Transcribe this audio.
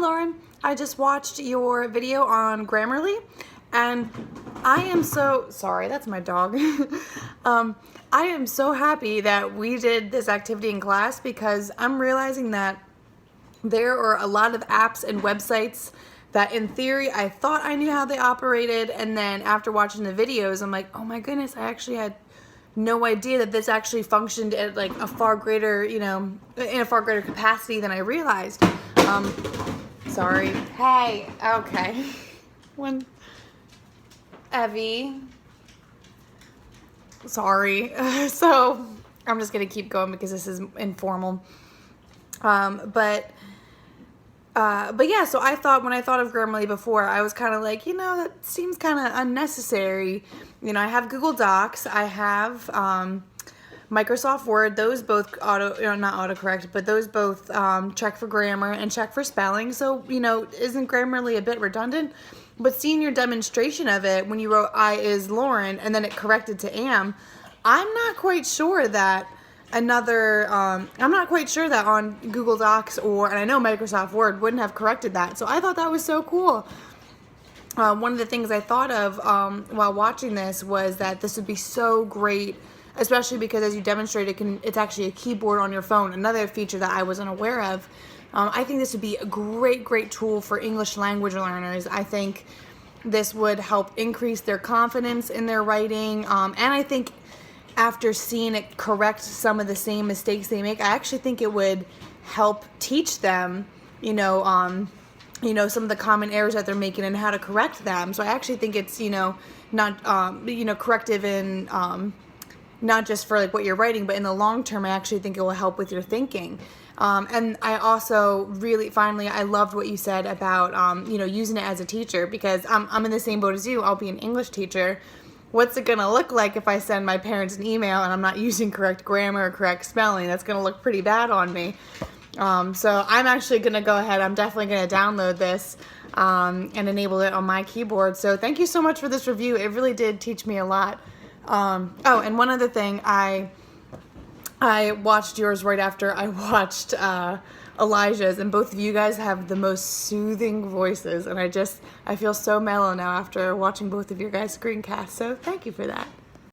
Lauren. I just watched your video on Grammarly, and I am so sorry, that's my dog. I am so happy that we did this activity in class because I'm realizing that there are a lot of apps and websites that in theory I thought I knew how they operated, and then after watching the videos I'm like, oh my goodness, I actually had no idea that this actually functioned at like a far greater, in a far greater capacity than I realized. Sorry. Hey, okay. Evie. Sorry. So I'm just gonna keep going because this is informal. But yeah, so when I thought of Grammarly before, I was kind of like, that seems kind of unnecessary. I have Google Docs, I have Microsoft Word. Those both not autocorrect, but those both check for grammar and check for spelling. So, isn't Grammarly a bit redundant? But seeing your demonstration of it when you wrote I is Lauren and then it corrected to am, I'm not quite sure that I'm not quite sure that on Google Docs and I know Microsoft Word wouldn't have corrected that. So I thought that was so cool. One of the things I thought of while watching this was that this would be so great, especially because as you demonstrated, it's actually a keyboard on your phone, another feature that I wasn't aware of. I think this would be a great tool for English language learners. I think this would help increase their confidence in their writing, and I think after seeing it correct some of the same mistakes they make, I actually think it would help teach them, some of the common errors that they're making and how to correct them. So I actually think it's, not, corrective in, not just for like what you're writing, but in the long term, I actually think it will help with your thinking. And I also finally, I loved what you said about, using it as a teacher, because I'm in the same boat as you. I'll be an English teacher. What's it going to look like if I send my parents an email and I'm not using correct grammar or correct spelling? That's going to look pretty bad on me. So I'm actually going to go ahead. I'm definitely going to download this and enable it on my keyboard. So thank you so much for this review. It really did teach me a lot. And one other thing, I watched yours right after I watched Elijah's, and both of you guys have the most soothing voices, and I feel so mellow now after watching both of your guys' screencasts, so thank you for that.